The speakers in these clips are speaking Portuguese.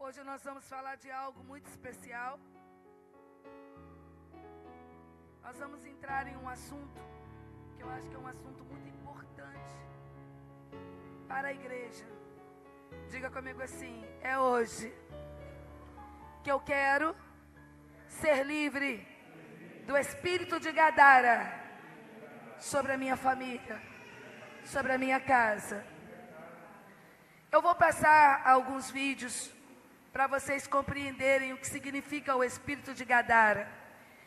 Hoje nós vamos falar de algo muito especial. Nós vamos entrar em um assunto que eu acho que é um assunto muito importante para a igreja. Diga comigo assim: é hoje que eu quero ser livre do espírito de Gadara sobre a minha família, sobre a minha casa. Eu vou passar alguns vídeos para vocês compreenderem o que significa o espírito de Gadara.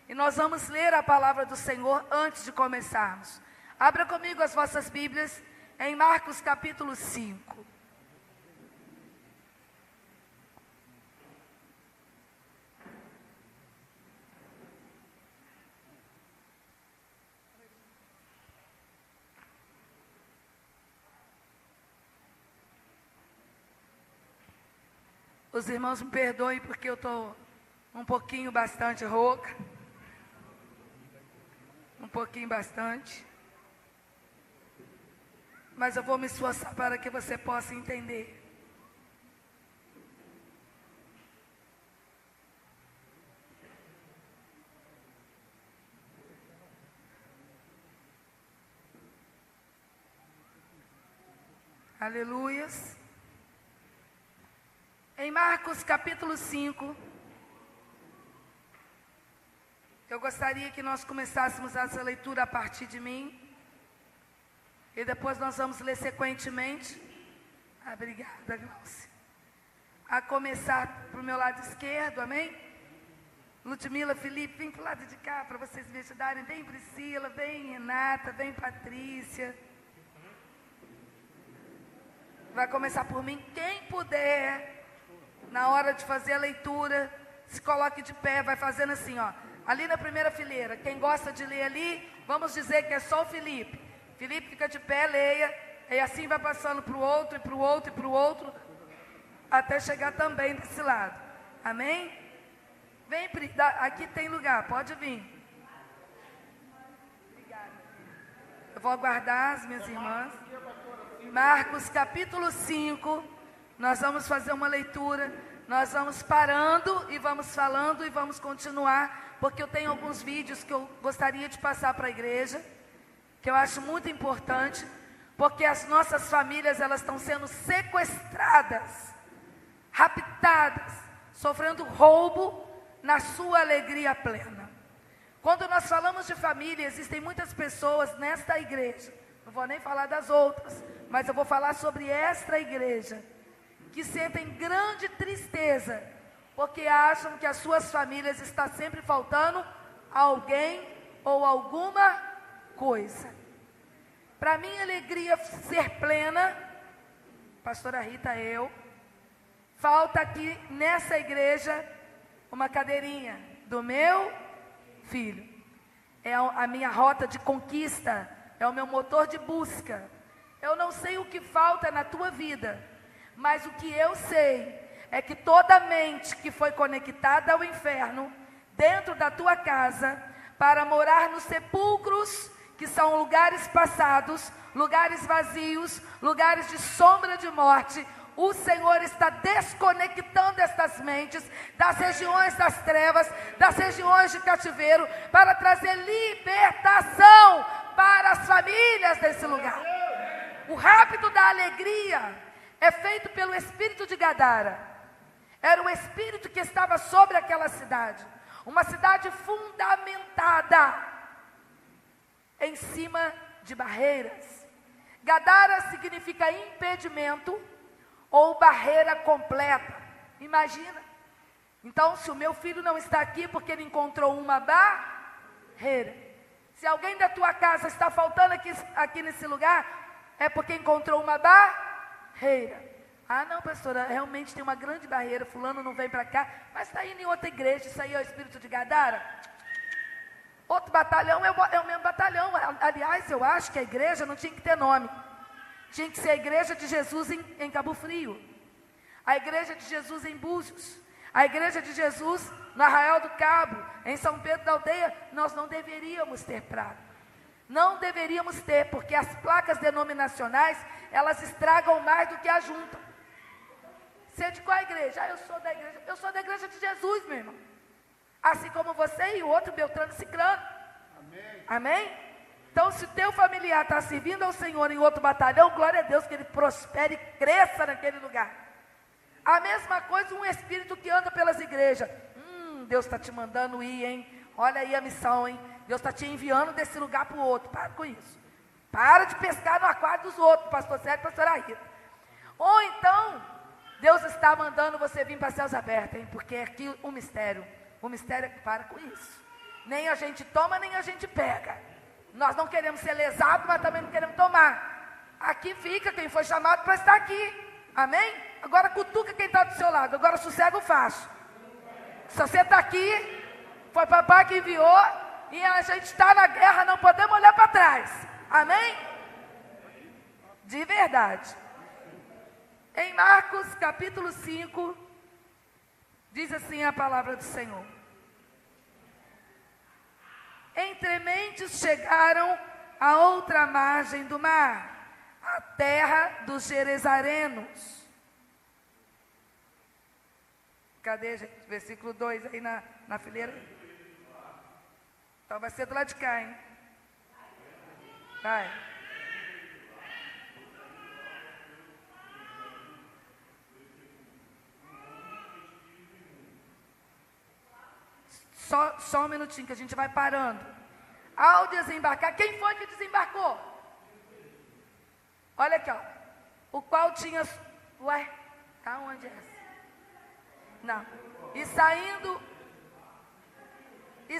E nós vamos ler a palavra do Senhor antes de começarmos. Abra comigo as vossas Bíblias em Marcos capítulo 5. Os irmãos me perdoem porque eu estou um pouquinho bastante rouca. Um pouquinho bastante. Mas eu vou me esforçar para que você possa entender. Aleluias. Em Marcos capítulo 5, eu gostaria que nós começássemos essa leitura a partir de mim. E depois nós vamos ler sequentemente. Obrigada, Glaucia. A começar para o meu lado esquerdo, amém? Ludmila, Felipe, vem para o lado de cá para vocês me ajudarem. Vem Priscila, vem Renata, vem Patrícia. Vai começar por mim. Quem puder, na hora de fazer a leitura, se coloque de pé, vai fazendo assim, ó. Ali na primeira fileira, quem gosta de ler ali, vamos dizer que é só o Felipe. Felipe fica de pé, leia, e assim vai passando para o outro, e para o outro, e para o outro, até chegar também desse lado. Amém? Vem, Pri, aqui tem lugar, pode vir. Obrigada. Eu vou aguardar as minhas irmãs. Marcos capítulo 5, nós vamos fazer uma leitura, nós vamos parando e vamos falando e vamos continuar, porque eu tenho alguns vídeos que eu gostaria de passar para a igreja, que eu acho muito importante, porque as nossas famílias, elas estão sendo sequestradas, raptadas, sofrendo roubo na sua alegria plena. Quando nós falamos de família, existem muitas pessoas nesta igreja, não vou nem falar das outras, mas eu vou falar sobre esta igreja, que sentem grande tristeza, porque acham que as suas famílias está sempre faltando alguém ou alguma coisa. Para minha alegria ser plena, pastora Rita, falta aqui nessa igreja uma cadeirinha do meu filho. É a minha rota de conquista, é o meu motor de busca. Eu não sei o que falta na tua vida, mas o que eu sei é que toda mente que foi conectada ao inferno, dentro da tua casa, para morar nos sepulcros, que são lugares passados, lugares vazios, lugares de sombra de morte, o Senhor está desconectando estas mentes das regiões das trevas, das regiões de cativeiro, para trazer libertação para as famílias desse lugar. O rápido da alegria é feito pelo espírito de Gadara. Era o espírito que estava sobre aquela cidade. Uma cidade fundamentada em cima de barreiras. Gadara significa impedimento ou barreira completa. Imagina. Então, se o meu filho não está aqui porque ele encontrou uma barreira. Se alguém da tua casa está faltando aqui nesse lugar, é porque encontrou uma barreira. Ah, não, pastora, realmente tem uma grande barreira, fulano não vem para cá, mas está indo em outra igreja, isso aí é o espírito de Gadara. Outro batalhão é o mesmo batalhão. Aliás, eu acho que a igreja não tinha que ter nome. Tinha que ser a igreja de Jesus em Cabo Frio, a igreja de Jesus em Búzios, a igreja de Jesus no Arraial do Cabo, em São Pedro da Aldeia. Nós não deveríamos ter praga. Não deveríamos ter, porque as placas denominacionais, elas estragam mais do que ajuntam. Você é de qual igreja? Eu sou da igreja. Eu sou da igreja de Jesus, meu irmão. Assim como você e o outro Beltrano e Cicrano. Amém. Amém? Então, se teu familiar está servindo ao Senhor em outro batalhão, glória a Deus que ele prospere e cresça naquele lugar. A mesma coisa um espírito que anda pelas igrejas. Deus está te mandando ir, hein? Olha aí a missão, hein? Deus está te enviando desse lugar para o outro. Para com isso. Para de pescar no aquário dos outros, pastor Sérgio e pastora Rita. Ou então, Deus está mandando você vir para céus abertos, hein? Porque é aqui um mistério. O mistério é que para com isso. Nem a gente toma, nem a gente pega. Nós não queremos ser lesados, mas também não queremos tomar. Aqui fica quem foi chamado para estar aqui. Amém? Agora cutuca quem está do seu lado. Agora sossega o facho. Se você está aqui, foi papai que enviou, e a gente está na guerra, não podemos olhar para trás. Amém? De verdade. Em Marcos capítulo 5, diz assim a palavra do Senhor. Entre mentes chegaram à outra margem do mar, a terra dos Gerezarenos. Cadê, gente? Versículo 2 aí na fileira. Então vai ser do lado de cá, hein? Vai. Só um minutinho que a gente vai parando. Ao desembarcar, quem foi que desembarcou? Olha aqui, ó. O qual tinha... Ué, tá onde é essa? Não. E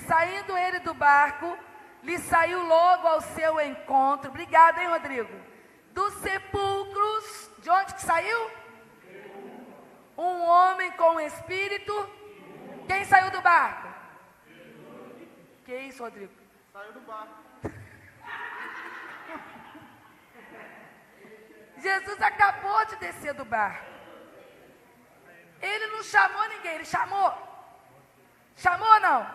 saindo ele do barco, lhe saiu logo ao seu encontro. Obrigada, hein, Rodrigo? Dos sepulcros, de onde que saiu? Um homem com espírito. Quem saiu do barco? Que isso, Rodrigo? Saiu do barco. Jesus acabou de descer do barco. Ele não chamou ninguém, ele chamou. Chamou ou não?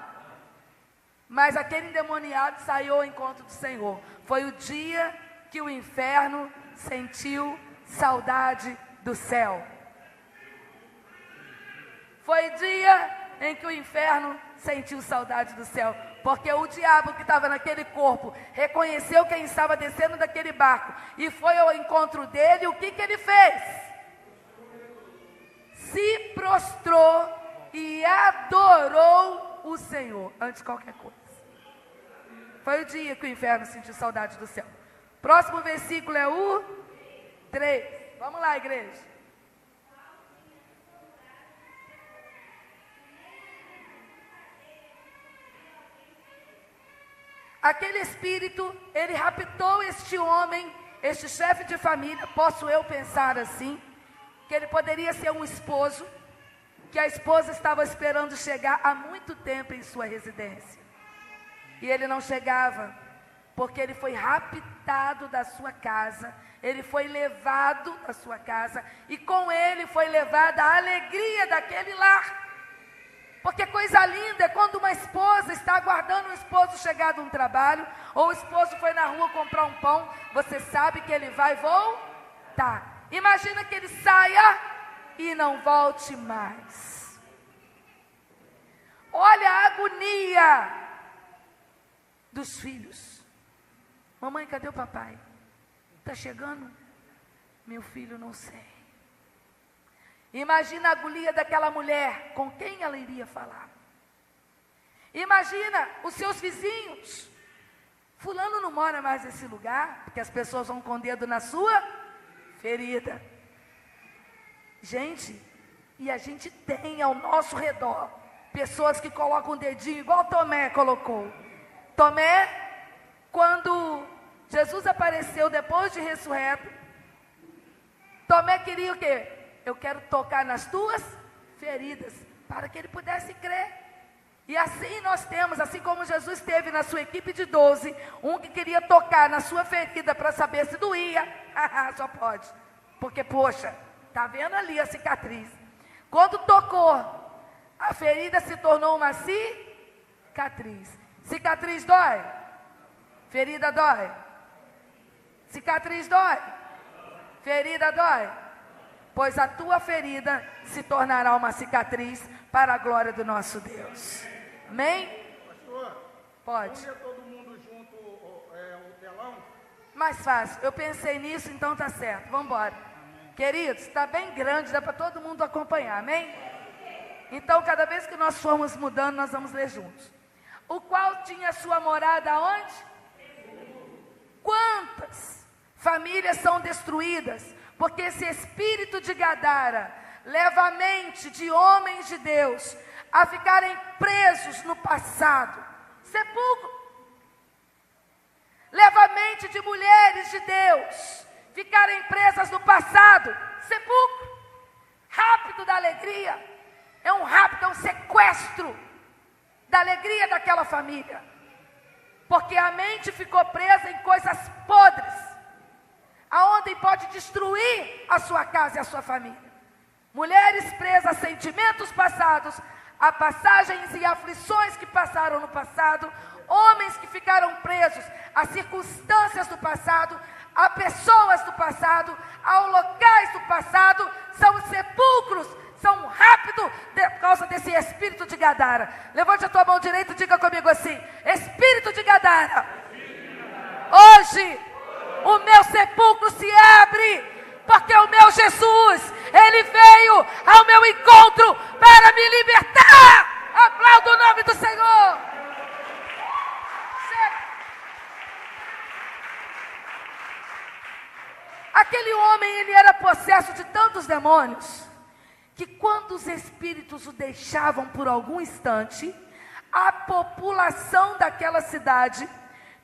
Mas aquele endemoniado saiu ao encontro do Senhor. Foi o dia que o inferno sentiu saudade do céu. Foi o dia em que o inferno sentiu saudade do céu. Porque o diabo que estava naquele corpo reconheceu quem estava descendo daquele barco e foi ao encontro dele. O que ele fez? Se prostrou e adorou o Senhor antes de qualquer coisa. Foi o dia que o inferno sentiu saudade do céu. Próximo versículo é o 3. Vamos lá, igreja. Aquele espírito, ele raptou este homem, este chefe de família, posso eu pensar assim, que ele poderia ser um esposo, que a esposa estava esperando chegar há muito tempo em sua residência. E ele não chegava, porque ele foi raptado da sua casa, ele foi levado da sua casa, e com ele foi levada a alegria daquele lar. Porque coisa linda é quando uma esposa está aguardando o esposo chegar de um trabalho, ou o esposo foi na rua comprar um pão, você sabe que ele vai voltar. Imagina que ele saia e não volte mais. Olha a agonia dos filhos. Mamãe, cadê o papai? Está chegando? Meu filho, não sei. Imagina a agonia daquela mulher, com quem ela iria falar. Imagina os seus vizinhos. Fulano não mora mais nesse lugar, porque as pessoas vão com o dedo na sua ferida. Gente, e a gente tem ao nosso redor pessoas que colocam o dedinho, igual Tomé colocou. Tomé, quando Jesus apareceu depois de ressurreto, Tomé queria o quê? Eu quero tocar nas tuas feridas, para que ele pudesse crer. E assim nós temos, assim como Jesus teve na sua equipe de 12, um que queria tocar na sua ferida para saber se doía. Só pode, porque poxa, está vendo ali a cicatriz. Quando tocou, a ferida se tornou uma cicatriz. Cicatriz dói? Ferida dói? Cicatriz dói? Ferida dói? pois a tua ferida se tornará uma cicatriz para a glória do nosso Deus. Amém? Pastor, pode. vamos ver todo mundo junto o telão? Mais fácil, eu pensei nisso, então tá certo, vamos embora. Queridos, está bem grande, dá para todo mundo acompanhar, amém? Então, cada vez que nós formos mudando, nós vamos ler juntos. O qual tinha sua morada onde? Quantas famílias são destruídas? Porque esse espírito de Gadara leva a mente de homens de Deus a ficarem presos no passado. Sepulcro. Leva a mente de mulheres de Deus ficarem presas no passado. Sepulcro. Rápido da alegria. É um sequestro da alegria daquela família. Porque a mente ficou presa em coisas podres, aonde pode destruir a sua casa e a sua família. Mulheres presas a sentimentos passados, a passagens e aflições que passaram no passado, homens que ficaram presos a circunstâncias do passado, a pessoas do passado, a locais do passado, são sepulcros, são rápidos por causa desse espírito de Gadara. Levante a tua mão direita e diga comigo assim: espírito de Gadara, hoje o meu sepulcro se abre, porque o meu Jesus, Ele veio ao meu encontro para me libertar. Aplauda o nome do Senhor. Aquele homem, ele era possesso de tantos demônios, que quando os espíritos o deixavam por algum instante, a população daquela cidade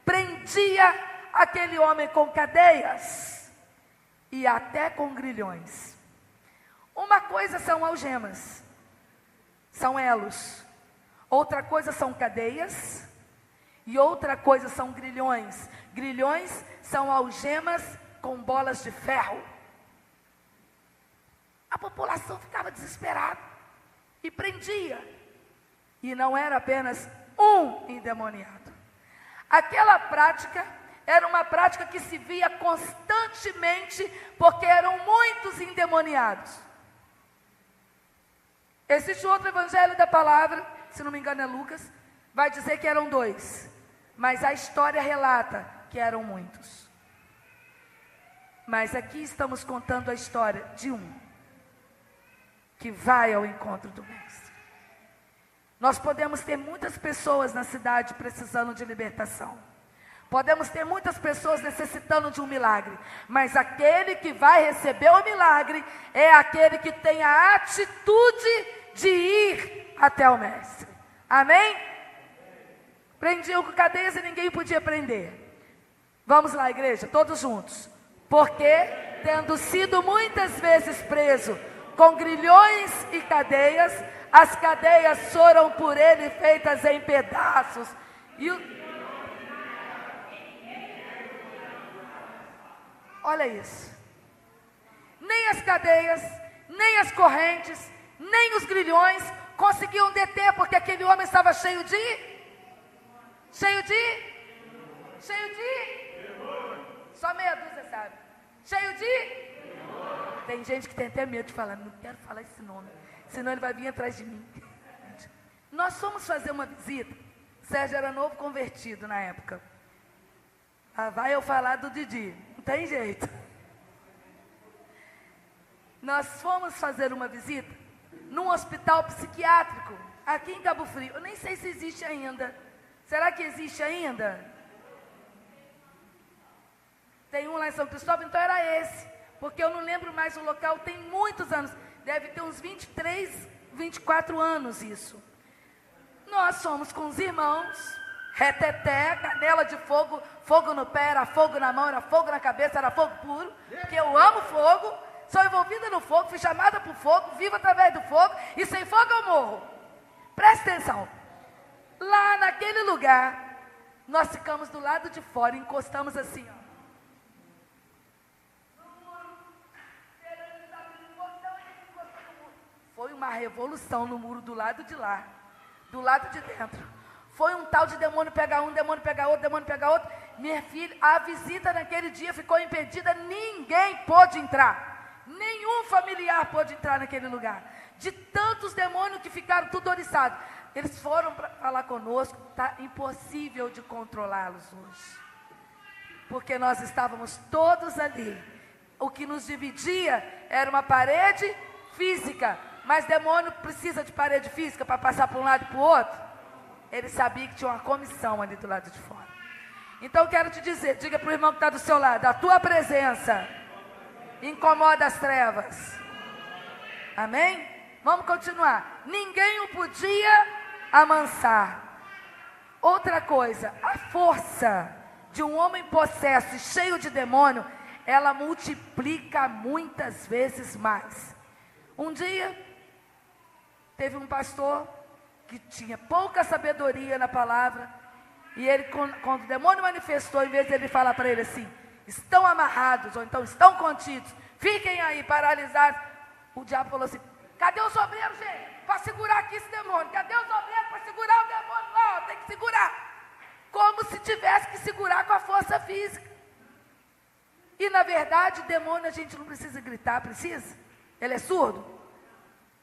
prendia aquele homem com cadeias e até com grilhões. Uma coisa são algemas, são elos. Outra coisa são cadeias e outra coisa são grilhões. Grilhões são algemas com bolas de ferro. A população ficava desesperada e prendia. E não era apenas um endemoniado. Aquela prática era uma prática que se via constantemente, porque eram muitos endemoniados. Existe outro evangelho da palavra, se não me engano é Lucas, vai dizer que eram 2, mas a história relata que eram muitos. Mas aqui estamos contando a história de um que vai ao encontro do Mestre. Nós podemos ter muitas pessoas na cidade precisando de libertação. Podemos ter muitas pessoas necessitando de um milagre. Mas aquele que vai receber o milagre é aquele que tem a atitude de ir até o Mestre. Amém? Prendiam com cadeias e ninguém podia prender. Vamos lá, igreja, todos juntos. Porque, tendo sido muitas vezes preso com grilhões e cadeias, as cadeias foram por ele feitas em pedaços. Olha isso. Nem as cadeias, nem as correntes, nem os grilhões conseguiam deter, porque aquele homem estava cheio de só meia dúzia sabe. Cheio de tem gente que tem até medo de falar, não quero falar esse nome, senão ele vai vir atrás de mim. Nós fomos fazer uma visita. Sérgio era novo convertido na época. Vai eu falar do Didi, não tem jeito. Nós fomos fazer uma visita num hospital psiquiátrico aqui em Cabo Frio. Eu nem sei se existe ainda. Será que existe ainda? Tem um lá em São Cristóvão, então era esse. Porque eu não lembro mais o local, tem muitos anos. Deve ter uns 23, 24 anos isso. Nós fomos com os irmãos, reteté, canela de fogo, fogo no pé, era fogo na mão, era fogo na cabeça, era fogo puro. Porque eu amo fogo, sou envolvida no fogo, fui chamada por fogo, vivo através do fogo, e sem fogo eu morro. Presta atenção. Lá naquele lugar, nós ficamos do lado de fora, encostamos assim, ó. Foi uma revolução no muro do lado de lá, do lado de dentro. Foi um tal de demônio pegar um, demônio pegar outro, demônio pegar outro. Minha filha, a visita naquele dia ficou impedida, ninguém pôde entrar. Nenhum familiar pôde entrar naquele lugar. De tantos demônios que ficaram tudo oriçados. Eles foram para falar conosco, está impossível de controlá-los hoje. Porque nós estávamos todos ali. O que nos dividia era uma parede física. Mas demônio precisa de parede física para passar para um lado e para o outro? Ele sabia que tinha uma comissão ali do lado de fora. Então eu quero te dizer, diga para o irmão que está do seu lado, a tua presença incomoda as trevas. Amém? Vamos continuar. Ninguém o podia amansar. Outra coisa, a força de um homem possesso e cheio de demônio, ela multiplica muitas vezes mais. Um dia, teve um pastor que tinha pouca sabedoria na palavra, e ele, quando o demônio manifestou, em vez de ele falar para ele assim, estão amarrados, ou então estão contidos, fiquem aí paralisados, o diabo falou assim, cadê os obreiros, gente, para segurar aqui esse demônio? Cadê os obreiros para segurar o demônio lá? Tem que segurar. Como se tivesse que segurar com a força física. E na verdade, demônio a gente não precisa gritar, precisa? Ele é surdo?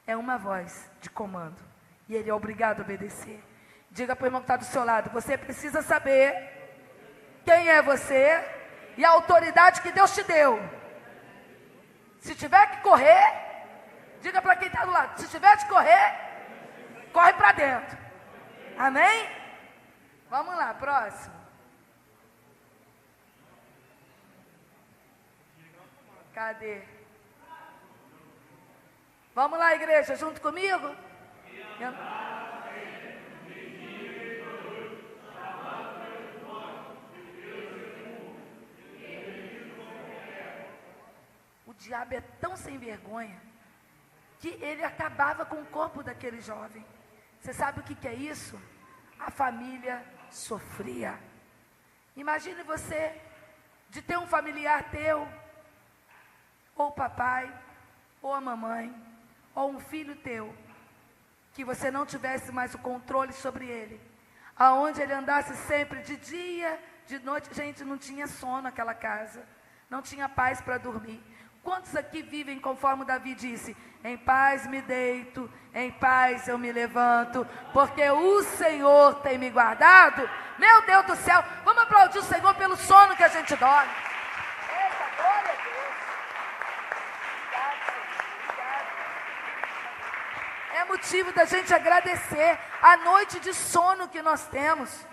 É uma voz de comando. E ele é obrigado a obedecer. Diga para o irmão que está do seu lado, você precisa saber quem é você e a autoridade que Deus te deu. Se tiver que correr, diga para quem está do lado, se tiver de correr, corre para dentro. Amém? Vamos lá, próximo. Cadê? Vamos lá, igreja, junto comigo? O diabo é tão sem vergonha que ele acabava com o corpo daquele jovem. Você sabe o que é isso? A família sofria. Imagine você de ter um familiar teu, ou o papai, ou a mamãe, ou um filho teu, que você não tivesse mais o controle sobre ele, aonde ele andasse sempre de dia, de noite. Gente, não tinha sono naquela casa, não tinha paz para dormir. Quantos aqui vivem conforme Davi disse, em paz me deito, em paz eu me levanto, porque o Senhor tem me guardado? Meu Deus do céu, vamos aplaudir o Senhor pelo sono que a gente dorme. Eita, glória a Deus. Obrigado, Senhor, obrigado. É motivo da gente agradecer a noite de sono que nós temos,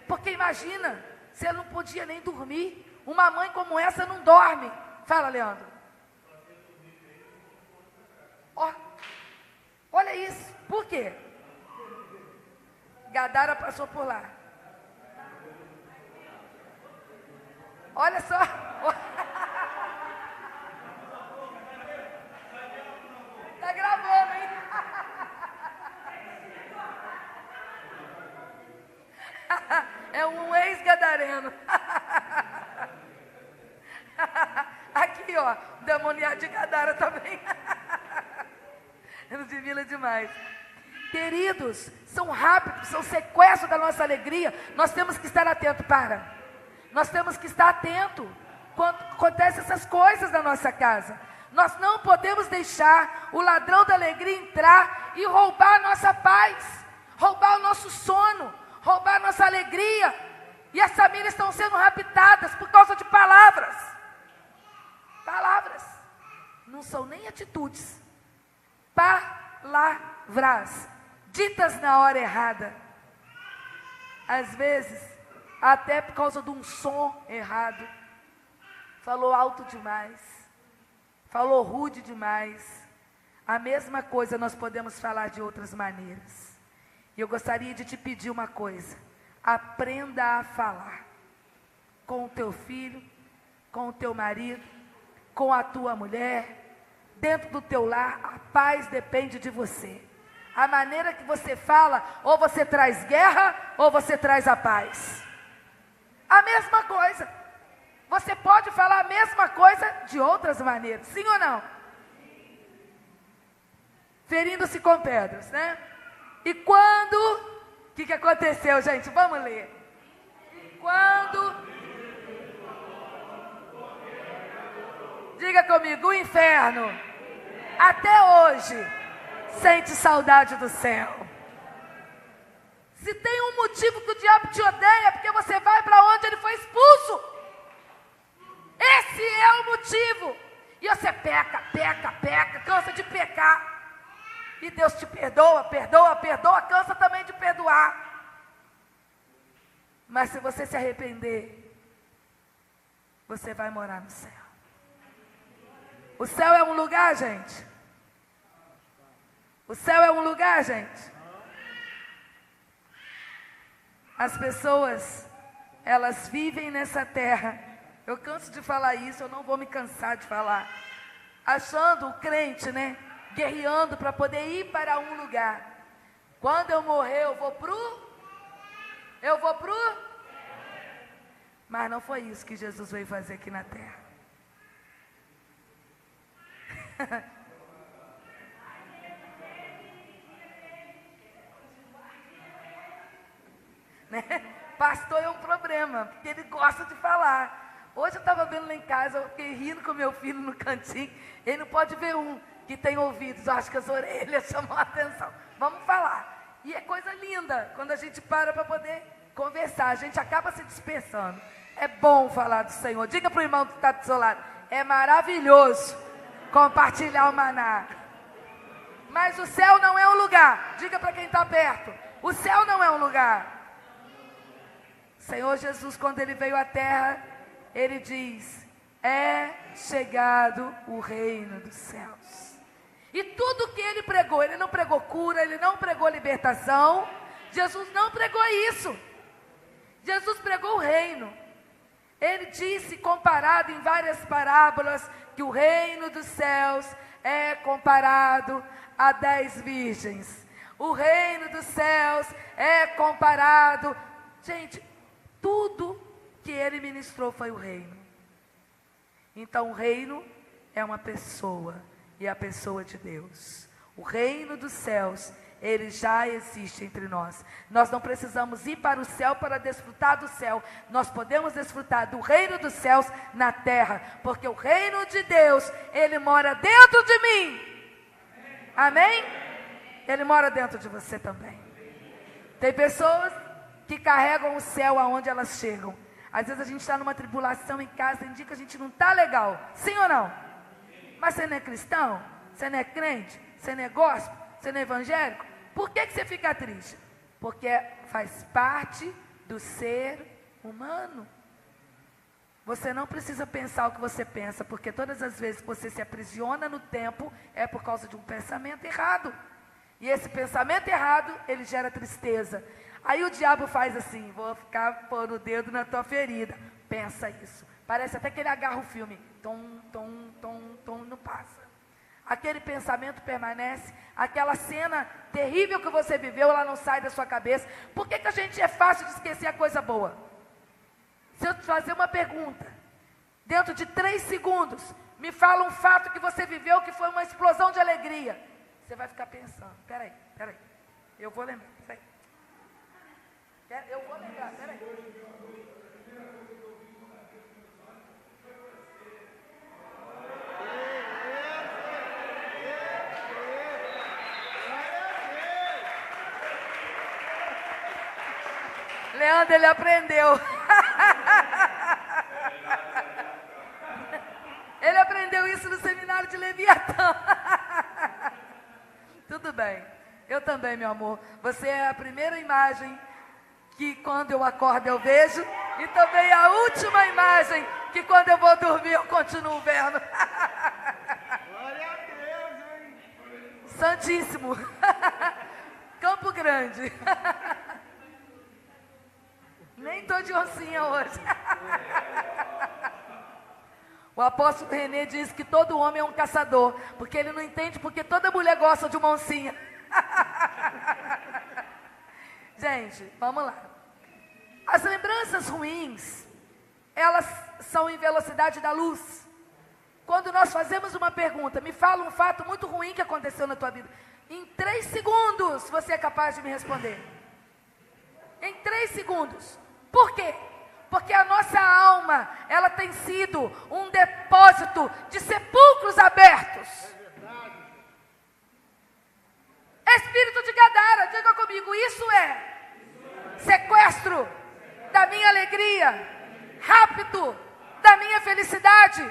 porque imagina, você não podia nem dormir, uma mãe como essa não dorme. Fala, Leandro. Olha isso, por quê? Gadara passou por lá. Olha só. Está gravando, hein? É um ex-gadareno. Aqui, ó, demoniado de Gadara também. Nos divina demais. Queridos, são rápidos, são sequestros da nossa alegria. Nós temos que estar atentos, nós temos que estar atentos quando acontecem essas coisas na nossa casa. Nós não podemos deixar o ladrão da alegria entrar e roubar a nossa paz, roubar o nosso sono, roubar a nossa alegria. E as famílias estão sendo raptadas por causa de palavras. Palavras. Não são nem atitudes. Palavras ditas na hora errada, às vezes até por causa de um som errado. Falou alto demais, falou rude demais. A mesma coisa nós podemos falar de outras maneiras. E eu gostaria de te pedir uma coisa: aprenda a falar com o teu filho, com o teu marido, com a tua mulher. Dentro do teu lar, a paz depende de você. A maneira que você fala, ou você traz guerra, ou você traz a paz. A mesma coisa. Você pode falar a mesma coisa de outras maneiras, sim ou não? Ferindo-se com pedras, né? E quando... O que aconteceu, gente? Vamos ler. E quando... Diga comigo, o inferno, até hoje, sente saudade do céu. Se tem um motivo que o diabo te odeia, é porque você vai para onde ele foi expulso. Esse é o motivo. E você peca, cansa de pecar. E Deus te perdoa, cansa também de perdoar. Mas se você se arrepender, você vai morar no céu. O céu é um lugar, gente? O céu é um lugar, gente? As pessoas, elas vivem nessa terra. Eu canso de falar isso, eu não vou me cansar de falar. Achando o crente, né? Guerreando para poder ir para um lugar. Quando eu morrer, eu vou pro... Mas não foi isso que Jesus veio fazer aqui na terra. Né? Pastor é um problema, porque ele gosta de falar. Hoje eu estava vendo lá em casa, eu fiquei rindo com meu filho no cantinho. Ele não pode ver um que tem ouvidos, acho que as orelhas chamam a atenção. Vamos falar. E é coisa linda, quando a gente para poder conversar, a gente acaba se dispersando. É bom falar do Senhor. Diga para o irmão que está do seu lado, é maravilhoso compartilhar o maná. Mas o céu não é um lugar. Diga para quem está perto, o céu não é um lugar. Senhor Jesus, quando ele veio à terra, ele diz, é chegado o reino dos céus. E tudo que ele pregou, ele não pregou cura, ele não pregou libertação, Jesus não pregou isso. Jesus pregou o reino. Ele disse, comparado em várias parábolas, que o reino dos céus é comparado a 10 virgens. O reino dos céus é comparado... Gente, tudo que ele ministrou foi o reino. Então o reino é uma pessoa, e a pessoa de Deus. O reino dos céus, ele já existe entre nós. Nós não precisamos ir para o céu para desfrutar do céu. Nós podemos desfrutar do reino dos céus na terra, porque o reino de Deus, ele mora dentro de mim. Amém? Ele mora dentro de você também. Tem pessoas que carregam o céu aonde elas chegam. Às vezes a gente está numa tribulação em casa, tem dia que a gente não está legal. Sim ou não? Mas você não é cristão? Você não é crente? Você não é gospel? Você não é evangélico? Por que você fica triste? Porque faz parte do ser humano. Você não precisa pensar o que você pensa, porque todas as vezes que você se aprisiona no tempo, é por causa de um pensamento errado. E esse pensamento errado, ele gera tristeza. Aí o diabo faz assim, vou ficar pondo o dedo na tua ferida. Pensa isso. Parece até que ele agarra o filme. Não passa. Aquele pensamento permanece. Aquela cena terrível que você viveu, ela não sai da sua cabeça. Por que a gente é fácil de esquecer a coisa boa? Se eu te fazer uma pergunta, dentro de 3 segundos, me fala um fato que você viveu que foi uma explosão de alegria. Você vai ficar pensando, peraí, eu vou lembrar, peraí. Eu vou lembrar, peraí. Leandro, ele aprendeu. Ele aprendeu isso no seminário de Leviatã. Tudo bem. Eu também, meu amor. Você é a primeira imagem que quando eu acordo eu vejo, e também a última imagem que quando eu vou dormir eu continuo vendo. Glória a Deus, hein? Santíssimo. Campo Grande. Nem tô de oncinha hoje. O apóstolo René diz que todo homem é um caçador, porque ele não entende porque toda mulher gosta de uma oncinha. Gente, vamos lá. As lembranças ruins, elas são em velocidade da luz. Quando nós fazemos uma pergunta, me fala um fato muito ruim que aconteceu na tua vida. Em 3 segundos você é capaz de me responder. Em 3 segundos. Por quê? Porque a nossa alma, ela tem sido um depósito de sepulcros abertos. Espírito de Gadara, diga comigo, isso é sequestro da minha alegria, rapto da minha felicidade,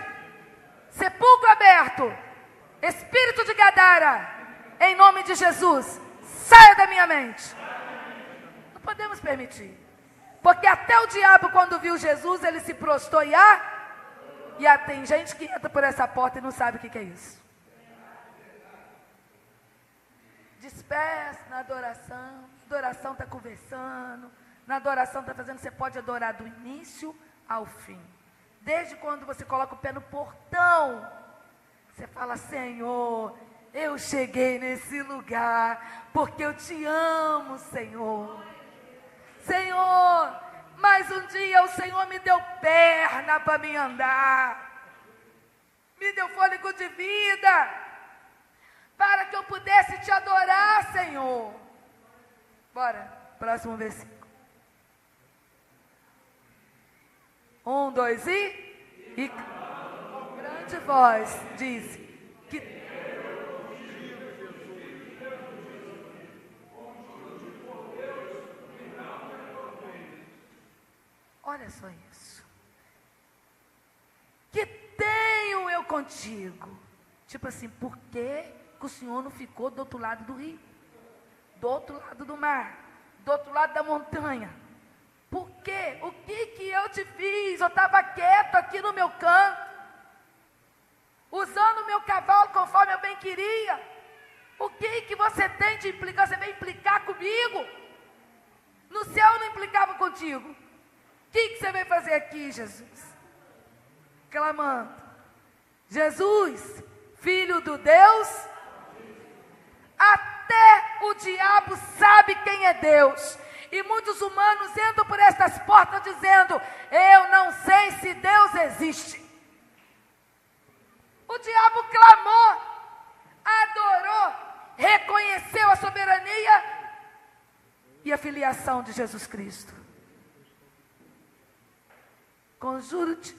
sepulcro aberto. Espírito de Gadara, em nome de Jesus, saia da minha mente. Não podemos permitir. Porque até o diabo, quando viu Jesus, ele se prostrou e tem gente que entra por essa porta e não sabe o que é isso. Dispersa na adoração. Adoração está conversando. Na adoração está fazendo, você pode adorar do início ao fim. Desde quando você coloca o pé no portão, você fala, Senhor, eu cheguei nesse lugar, porque eu te amo, Senhor. Senhor, mais um dia o Senhor me deu perna para me andar, me deu fôlego de vida, para que eu pudesse te adorar, Senhor. Bora, próximo versículo. 1, 2 e grande voz disse que olha só isso. Que tenho eu contigo? Tipo assim, por que o Senhor não ficou do outro lado do rio? Do outro lado do mar? Do outro lado da montanha? Por quê? O que eu te fiz? Eu estava quieto aqui no meu canto, usando o meu cavalo conforme eu bem queria. O que você tem de implicar? Você vem implicar comigo? No céu eu não implicava contigo. O que você veio fazer aqui, Jesus? Clamando, Jesus, Filho do Deus. Até o diabo sabe quem é Deus. E muitos humanos entram por estas portas dizendo, eu não sei se Deus existe. O diabo clamou, adorou, reconheceu a soberania e a filiação de Jesus Cristo. Conjuro-te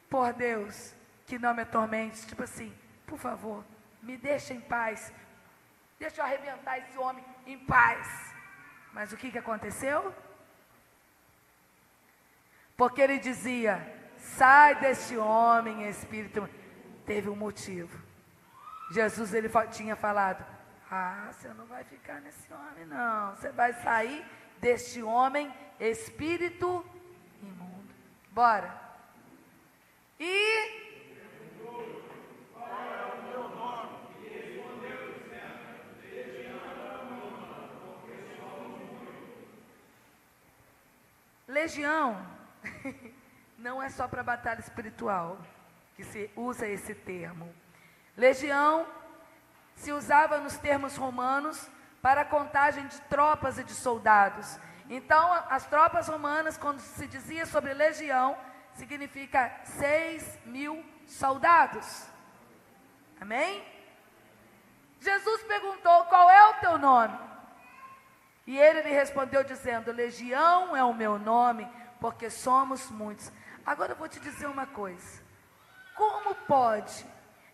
por Deus que não me atormente. Tipo assim, por favor, me deixa em paz. Deixa eu arrebentar esse homem em paz. Mas o que aconteceu? Porque ele dizia, sai deste homem, espírito. Teve um motivo. Jesus, ele tinha falado, você não vai ficar nesse homem não. Você vai sair deste homem, espírito imundo. Bora. E legião não é só para batalha espiritual que se usa esse termo. Legião se usava nos termos romanos para a contagem de tropas e de soldados. Então, as tropas romanas, quando se dizia sobre legião, significa 6.000 soldados. Amém? Jesus perguntou, qual é o teu nome? E ele lhe respondeu dizendo, legião é o meu nome, porque somos muitos. Agora eu vou te dizer uma coisa. Como pode,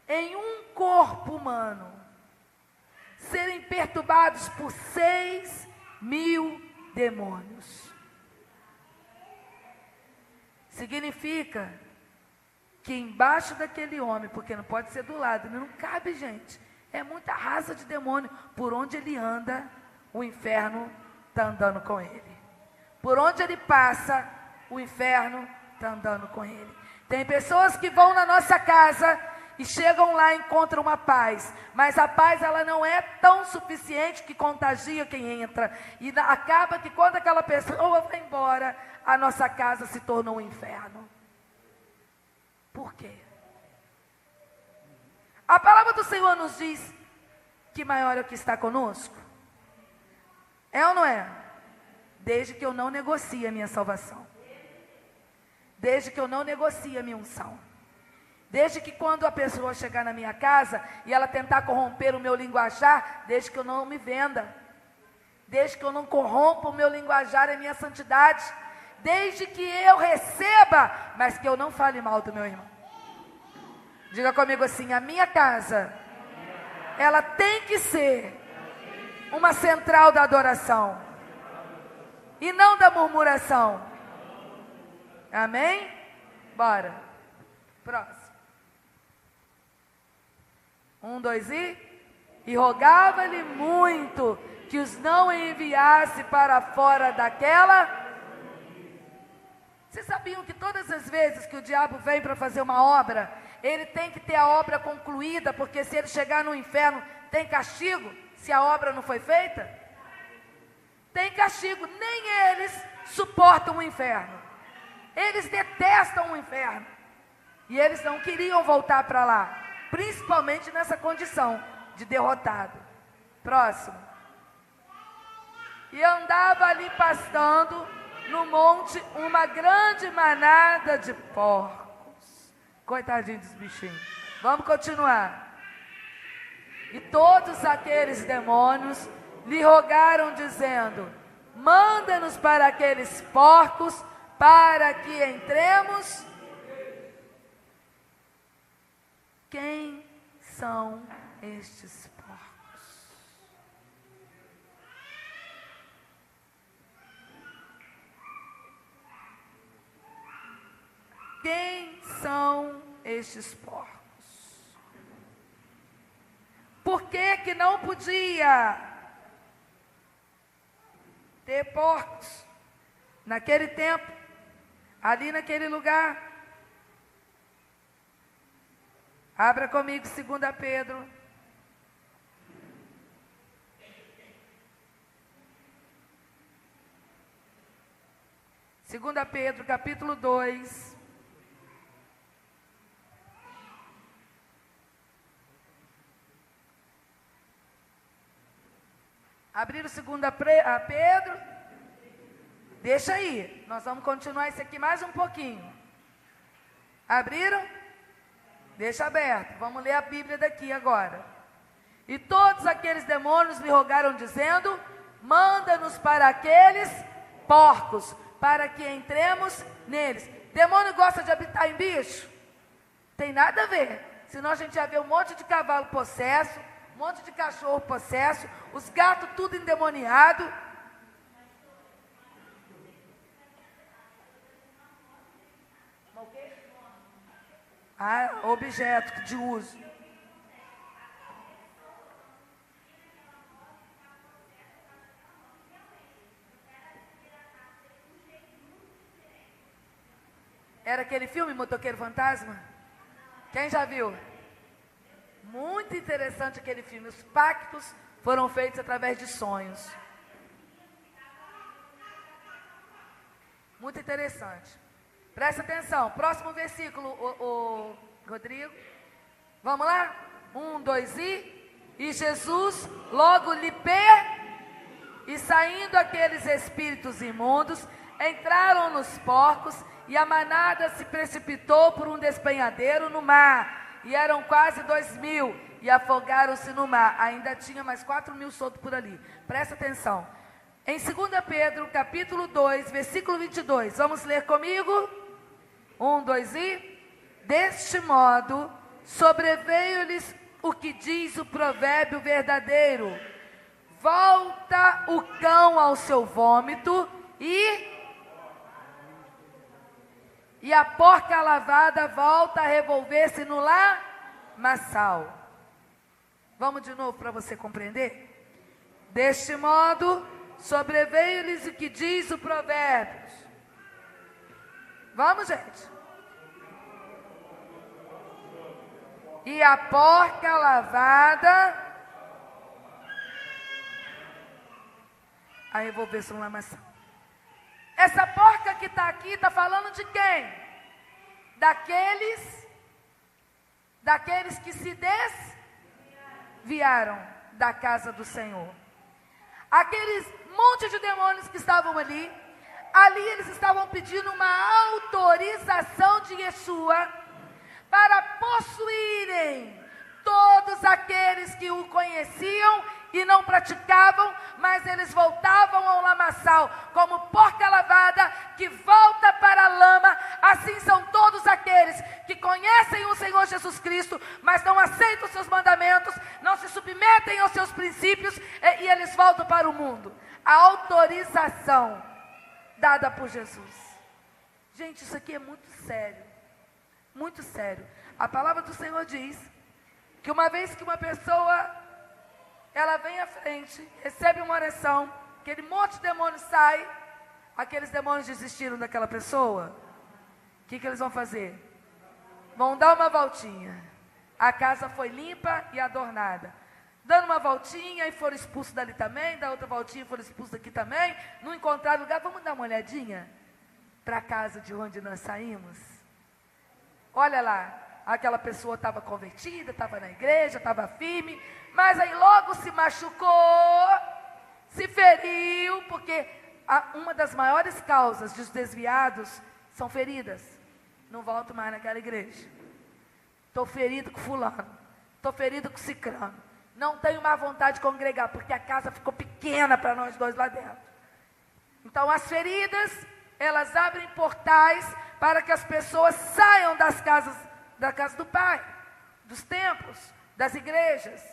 em um corpo humano, serem perturbados por 6.000 demônios? Significa que embaixo daquele homem, porque não pode ser do lado, não cabe gente, é muita raça de demônio, por onde ele anda, o inferno está andando com ele. Por onde ele passa, o inferno está andando com ele. Tem pessoas que vão na nossa casa e chegam lá e encontram uma paz, mas a paz ela não é tão suficiente que contagia quem entra, e acaba que quando aquela pessoa vai embora, a nossa casa se tornou um inferno. Por quê? A palavra do Senhor nos diz que maior é o que está conosco. É ou não é? Desde que eu não negocie a minha salvação. Desde que eu não negocie a minha unção. Desde que quando a pessoa chegar na minha casa e ela tentar corromper o meu linguajar, desde que eu não me venda. Desde que eu não corrompa o meu linguajar e a minha santidade. desde que eu receba, mas que eu não fale mal do meu irmão. Diga comigo assim: a minha casa, ela tem que ser uma central da adoração e não da murmuração. Amém? Bora. Próximo. 1, 2 e rogava-lhe muito que os não enviasse para fora daquela. Vocês sabiam que todas as vezes que o diabo vem para fazer uma obra, ele tem que ter a obra concluída, porque se ele chegar no inferno, tem castigo, se a obra não foi feita? Tem castigo, nem eles suportam o inferno. Eles detestam o inferno. E eles não queriam voltar para lá, principalmente nessa condição de derrotado. Próximo. E andava ali pastando no monte uma grande manada de porcos. Coitadinho dos bichinhos. Vamos continuar. E todos aqueles demônios lhe rogaram, dizendo: manda-nos para aqueles porcos, para que entremos. Quem são estes porcos? Quem são estes porcos? Por que não podia ter porcos naquele tempo, ali naquele lugar? Abra comigo 2 Pedro. Segunda Pedro, capítulo 2. Abriram 2 Pedro. Deixa aí, nós vamos continuar isso aqui mais um pouquinho. Abriram? Deixa aberto, vamos ler a Bíblia daqui agora. E todos aqueles demônios lhe rogaram, dizendo: manda-nos para aqueles porcos, para que entremos neles. Demônio gosta de habitar em bicho? Tem nada a ver. Senão a gente ia ver um monte de cavalo possesso, um monte de cachorro possesso, os gatos tudo endemoniado. Ah, objeto de uso. Era aquele filme Motoqueiro Fantasma? Quem já viu? Muito interessante aquele filme. Os pactos foram feitos através de sonhos. Muito interessante. Presta atenção. Próximo versículo, o Rodrigo. Vamos lá? 1, 2 e Jesus logo lhe e saindo aqueles espíritos imundos, entraram nos porcos, e a manada se precipitou por um despenhadeiro no mar, e eram quase 2.000, e afogaram-se no mar. Ainda tinha mais 4.000 soltos por ali. Presta atenção. Em 2 Pedro, capítulo 2, versículo 22, vamos ler comigo? 1, 2 e... Deste modo, sobreveio-lhes o que diz o provérbio verdadeiro: volta o cão ao seu vômito, e a porca lavada volta a revolver-se no lamaçal. Vamos de novo para você compreender? Deste modo, sobreveio-lhes o que diz o provérbio. Vamos, gente. E a porca lavada a revolver-se no lamaçal. Essa porca que está aqui está falando de quem? Daqueles que se desviaram da casa do Senhor. Aqueles monte de demônios que estavam ali eles estavam pedindo uma autorização de Yeshua para possuírem todos aqueles que o conheciam e não praticavam, mas eles voltavam ao lamaçal, como porca lavada que volta mas não aceitam os seus mandamentos, não se submetem aos seus princípios e eles voltam para o mundo. A autorização dada por Jesus. Gente, isso aqui é muito sério. Muito sério. A palavra do Senhor diz que uma vez que uma pessoa, ela vem à frente, recebe uma oração, aquele monte de demônios sai, aqueles demônios desistiram daquela pessoa, o que eles vão fazer? Vão dar uma voltinha. A casa foi limpa e adornada. Dando uma voltinha e foram expulsos dali também, da outra voltinha e foram expulsos daqui também, não encontraram lugar, vamos dar uma olhadinha para a casa de onde nós saímos? Olha lá, aquela pessoa estava convertida, estava na igreja, estava firme, mas aí logo se machucou, se feriu, porque uma das maiores causas dos desviados são feridas. Não volto mais naquela igreja. Estou ferido com fulano, estou ferido com cicrano, não tenho mais vontade de congregar, porque a casa ficou pequena para nós dois lá dentro. Então as feridas, elas abrem portais para que as pessoas saiam da casa do Pai, dos templos, das igrejas.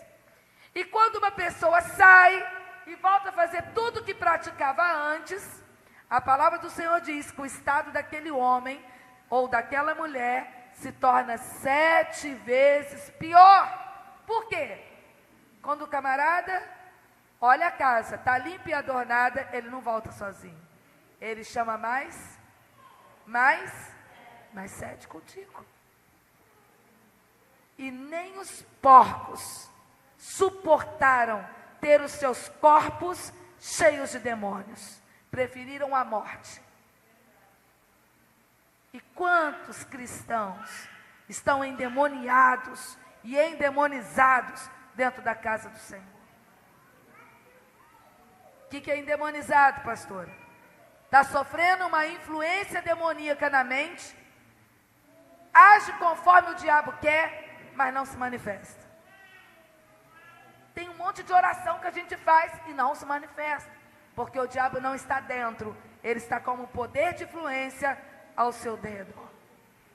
E quando uma pessoa sai e volta a fazer tudo o que praticava antes, a palavra do Senhor diz que o estado daquele homem ou daquela mulher se torna 7 vezes pior. Por quê? Quando o camarada olha a casa, está limpa e adornada, ele não volta sozinho. Ele chama mais 7 contigo. E nem os porcos suportaram ter os seus corpos cheios de demônios. Preferiram a morte. E quantos cristãos estão endemoniados e endemonizados dentro da casa do Senhor? O que é endemonizado, pastora? Está sofrendo uma influência demoníaca na mente, age conforme o diabo quer, mas não se manifesta. Tem um monte de oração que a gente faz e não se manifesta, porque o diabo não está dentro, ele está como poder de influência ao seu dedo.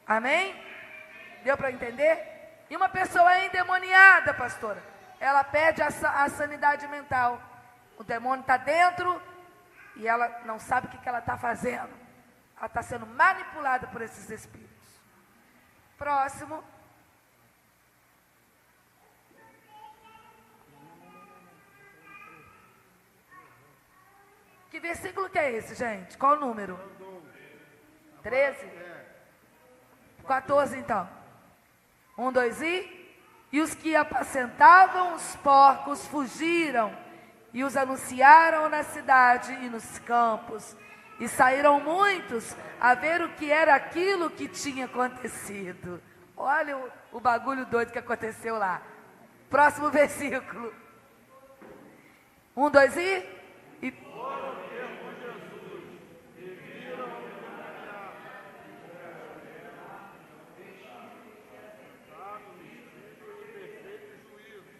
Amém? Deu para entender? E uma pessoa é endemoniada, pastora, ela perde a sanidade mental. O demônio está dentro e ela não sabe o que ela está fazendo. Ela está sendo manipulada por esses espíritos. Próximo. Que versículo que é esse, gente? Qual o número? 13? 14 então. 1, 2 e os que apacentavam os porcos fugiram e os anunciaram na cidade e nos campos. E saíram muitos a ver o que era aquilo que tinha acontecido. Olha o bagulho doido que aconteceu lá. Próximo versículo. 1, 2 e...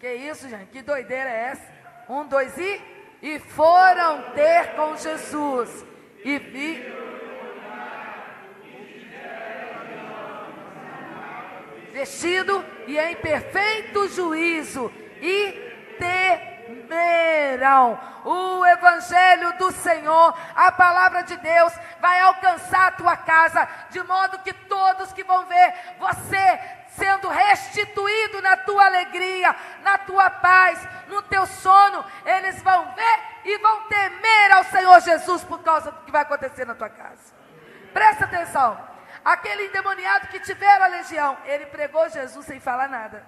Que isso, gente? Que doideira é essa? 1, 2 e foram ter com Jesus e vestido e em perfeito juízo e temerão. O evangelho do Senhor, a palavra de Deus vai alcançar a tua casa, de modo que todos que vão ver você sendo restituído na tua alegria, na tua paz, no teu sono, eles vão ver e vão temer ao Senhor Jesus por causa do que vai acontecer na tua casa. Presta atenção, aquele endemoniado que tiver a legião, ele pregou Jesus sem falar nada,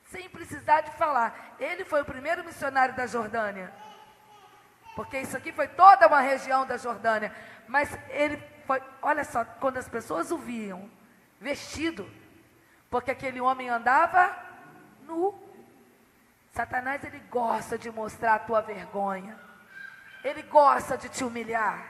sem precisar de falar. Ele foi o primeiro missionário da Jordânia, porque isso aqui foi toda uma região da Jordânia, mas ele foi, olha só, quando as pessoas o viam vestido, porque aquele homem andava nu. Satanás, ele gosta de mostrar a tua vergonha, ele gosta de te humilhar,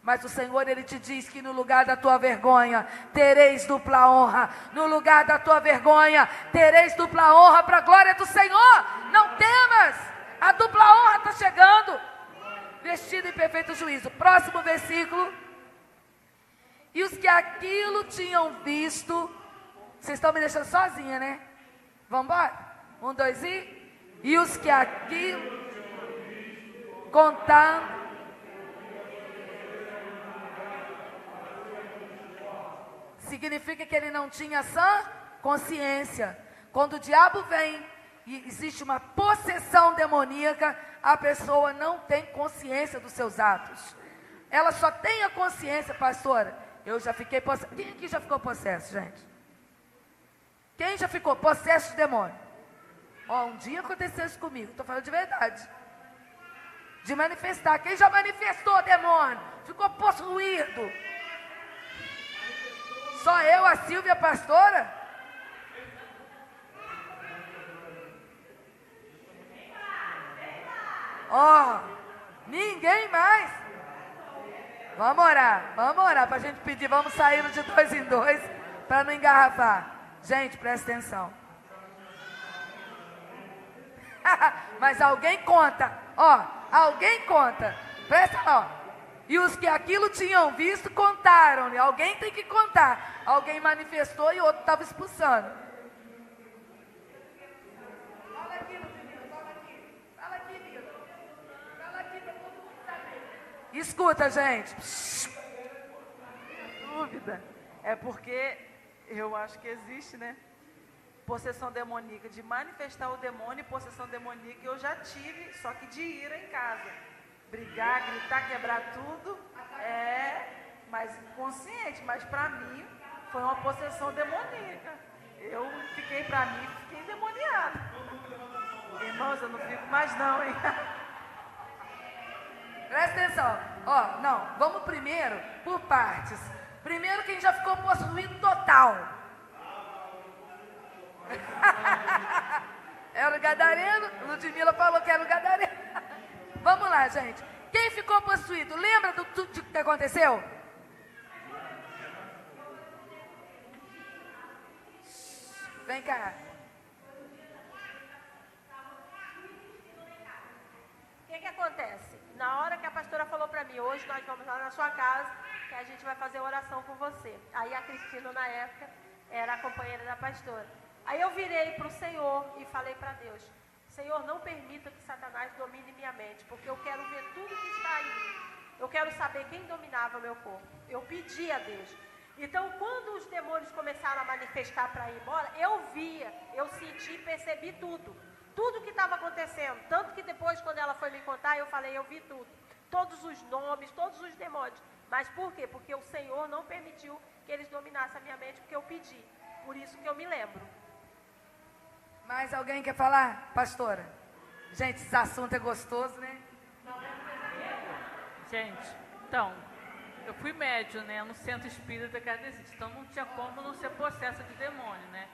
mas o Senhor, ele te diz que no lugar da tua vergonha tereis dupla honra. No lugar da tua vergonha tereis dupla honra para a glória do Senhor. Não temas, a dupla honra está chegando. Vestido em perfeito juízo. Próximo versículo. E os que aquilo tinham visto Vocês estão me deixando sozinha, né? Vamos embora? 1, 2 e... E os que aqui contando... Significa que ele não tinha sã consciência. Quando o diabo vem e existe uma possessão demoníaca, a pessoa não tem consciência dos seus atos. Ela só tem a consciência, pastora. Eu já fiquei possesso. Quem aqui já ficou possesso, gente? Quem já ficou possesso de demônio? Ó, um dia aconteceu isso comigo, estou falando de verdade. De manifestar. Quem já manifestou demônio? Ficou possuído. Só eu, a Silvia, a pastora? Ó, ninguém mais. Vamos orar para a gente pedir, vamos sair de 2 em 2 para não engarrafar. Gente, presta atenção. Mas alguém conta, ó, alguém conta. Presta ó. E os que aquilo tinham visto contaram-lhe. Alguém tem que contar. Alguém manifestou e outro estava expulsando. Fala aqui, Ludmila, fala aqui. Fala aqui, Nilo. Fala aqui para todo mundo saber. Escuta, gente. Dúvida. É porque eu acho que existe, né? Possessão demoníaca, de manifestar o demônio, e possessão demoníaca eu já tive, só que de ira em casa. Brigar, gritar, quebrar tudo, mas consciente, mas para mim foi uma possessão demoníaca. Eu fiquei, para mim, fiquei endemoniada. Irmãos, eu não fico mais não, hein? Presta atenção, ó, não, vamos primeiro por partes. Primeiro quem já ficou possuído total. Era o gadareno, Ludmila falou que era o gadareno. Vamos lá, gente. Quem ficou possuído? Lembra do tudo que aconteceu? Vem cá. O que acontece? Na hora que a pastora falou para mim, hoje nós vamos lá na sua casa, que a gente vai fazer oração por você. Aí a Cristina, na época, era a companheira da pastora. Aí eu virei para o Senhor e falei para Deus: Senhor, não permita que Satanás domine minha mente, porque eu quero ver tudo que está em mim. Eu quero saber quem dominava meu corpo. Eu pedi a Deus. Então, quando os demônios começaram a manifestar para ir embora, eu via, eu senti, percebi tudo. Tudo que estava acontecendo. Tanto que depois, quando ela foi me contar, eu falei, eu vi tudo. Todos os nomes, todos os demônios. Mas por quê? Porque o Senhor não permitiu que eles dominassem a minha mente, porque eu pedi. Por isso que eu me lembro. Mais alguém quer falar, pastora? Gente, esse assunto é gostoso, né? Gente, então, eu fui médium, né, no centro espírita Kardecista, então não tinha como não ser possessa de demônio, né?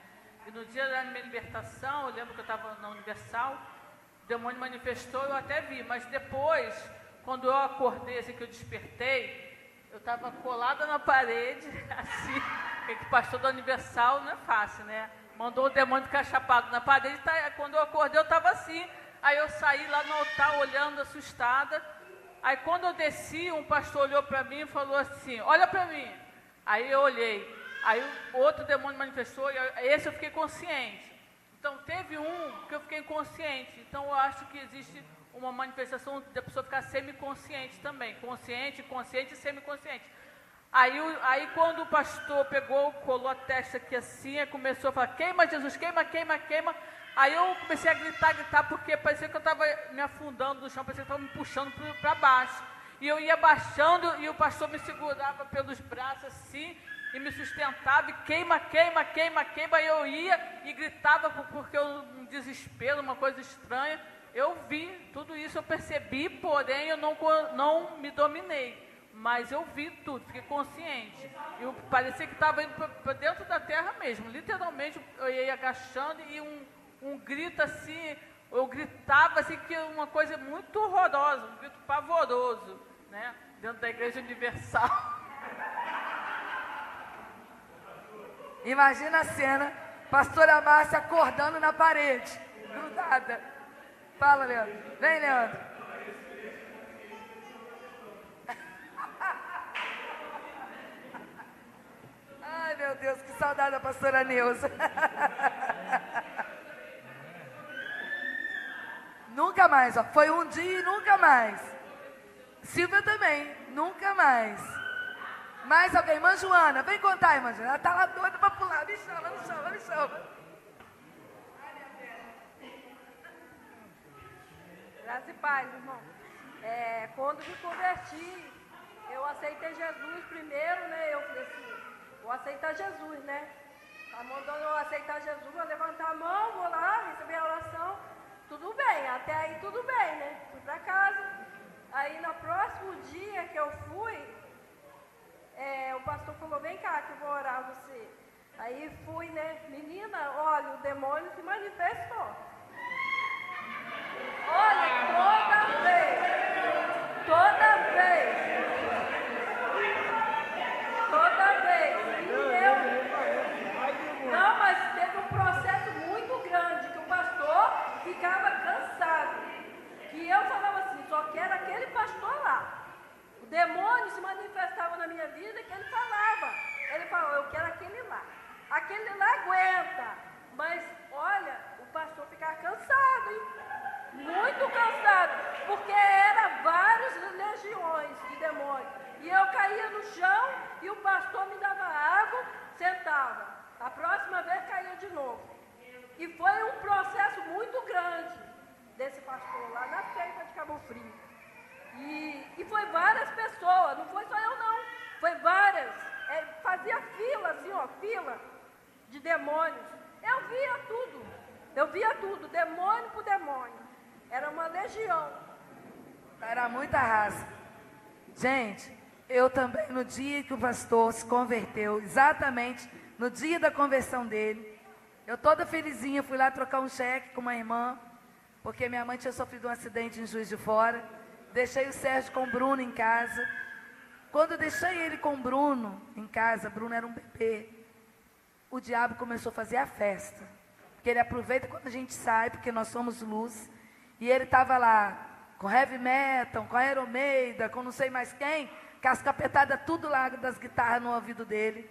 E no dia da minha libertação, eu lembro que eu estava na Universal, o demônio manifestou, eu até vi, mas depois, quando eu acordei, assim, que eu despertei, eu estava colada na parede, assim, porque pastor da Universal não é fácil, né? Mandou o demônio ficar chapado na parede, quando eu acordei eu estava assim, aí eu saí lá no altar olhando assustada, aí quando eu desci, um pastor olhou para mim e falou assim, olha para mim, aí eu olhei, aí o outro demônio manifestou, e esse eu fiquei consciente, então teve um que eu fiquei inconsciente, então eu acho que existe uma manifestação da pessoa ficar semiconsciente também, consciente, consciente e semiconsciente. Aí quando o pastor pegou, colou a testa aqui assim, aí começou a falar, queima Jesus, queima, queima, queima. Aí eu comecei a gritar, porque parecia que eu estava me afundando no chão, parecia que estava me puxando para baixo. E eu ia baixando e o pastor me segurava pelos braços assim, e me sustentava, e queima, queima, queima, queima. Aí eu ia e gritava, porque eu, um desespero, uma coisa estranha. Eu vi tudo isso, eu percebi, porém eu não me dominei. Mas eu vi tudo, fiquei consciente. Eu parecia que estava indo para dentro da terra mesmo. Literalmente, eu ia agachando e um grito assim, eu gritava assim, que uma coisa muito horrorosa, um grito pavoroso, né? Dentro da Igreja Universal. Imagina a cena, pastora Márcia acordando na parede, grudada. Fala, Leandro. Vem, Leandro. Ai, meu Deus, que saudade da pastora Neuza. Nunca mais, ó. Foi um dia e nunca mais. Silvia também, nunca mais. Mais alguém? Irmã Joana, vem contar, irmã Joana. Ela tá lá doida para pular. Me chama, me chama, me chama. Graça e paz, irmão. Quando me converti, eu aceitei Jesus primeiro, né? Eu falei assim, vou aceitar Jesus, né? Tá mandando eu aceitar Jesus, vou levantar a mão, vou lá, receber a oração. Tudo bem, até aí tudo bem, né? Fui pra casa. Aí no próximo dia que eu fui, o pastor falou, vem cá que eu vou orar você. Aí fui, né? Menina, olha, o demônio se manifestou. Olha, toda vez. Não, mas teve um processo muito grande que o pastor ficava cansado. Que eu falava assim, só quero aquele pastor lá. O demônio se manifestava na minha vida que ele falava. Ele falou, eu quero aquele lá. Aquele lá aguenta. Mas, olha, o pastor ficava cansado, hein? Muito cansado, porque eram várias legiões de demônios. E eu caía no chão e o pastor me dava água, sentava. A próxima vez caía de novo. E foi um processo muito grande desse pastor lá na feira de Cabo Frio. E foi várias pessoas, não foi só eu não, foi várias. Fazia fila, assim, ó, fila de demônios. Eu via tudo, demônio por demônio. Era uma legião. Era muita raça. Gente, eu também, no dia que o pastor se converteu, exatamente no dia da conversão dele, eu toda felizinha fui lá trocar um cheque com uma irmã, porque minha mãe tinha sofrido um acidente em Juiz de Fora. Deixei o Sérgio com o Bruno em casa. Quando eu deixei ele com o Bruno em casa, Bruno era um bebê, o diabo começou a fazer a festa. Porque ele aproveita quando a gente sai, porque nós somos luz. E ele estava lá com heavy metal, com Iron Maiden, com não sei mais quem, cascapetada tudo lá das guitarras no ouvido dele.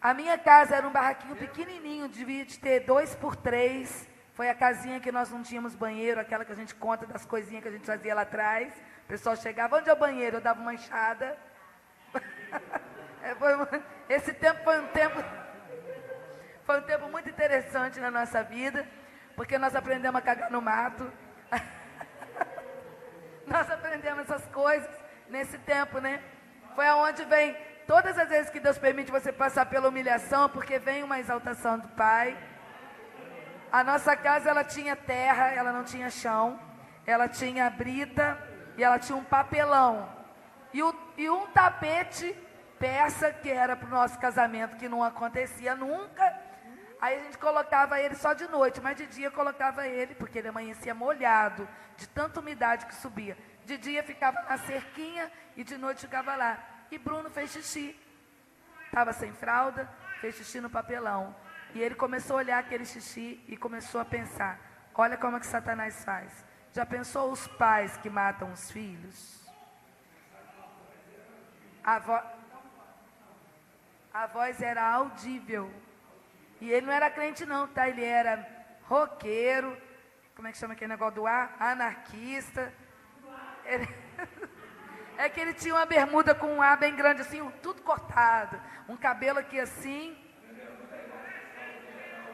A minha casa era um barraquinho pequenininho, devia de ter 2x3. Foi a casinha que nós não tínhamos banheiro, aquela que a gente conta das coisinhas que a gente fazia lá atrás. O pessoal chegava, onde é o banheiro? Eu dava uma enxada. Esse tempo foi um tempo muito interessante na nossa vida. Porque nós aprendemos a cagar no mato. Nós aprendemos essas coisas nesse tempo, né? Foi aonde vem, todas as vezes que Deus permite você passar pela humilhação, porque vem uma exaltação do Pai. A nossa casa, ela tinha terra, ela não tinha chão. Ela tinha brita e ela tinha um papelão. E um tapete persa, que era para o nosso casamento, que não acontecia nunca. Aí a gente colocava ele só de noite, mas de dia colocava ele, porque ele amanhecia molhado, de tanta umidade que subia. De dia ficava na cerquinha e de noite ficava lá. E Bruno fez xixi. Estava sem fralda, fez xixi no papelão. E ele começou a olhar aquele xixi e começou a pensar, olha como é que Satanás faz. Já pensou os pais que matam os filhos? A voz era audível. E ele não era crente não, tá? Ele era roqueiro, como é que chama aquele negócio do ar? Anarquista. É que ele tinha uma bermuda com um ar bem grande assim, tudo cortado. Um cabelo aqui assim.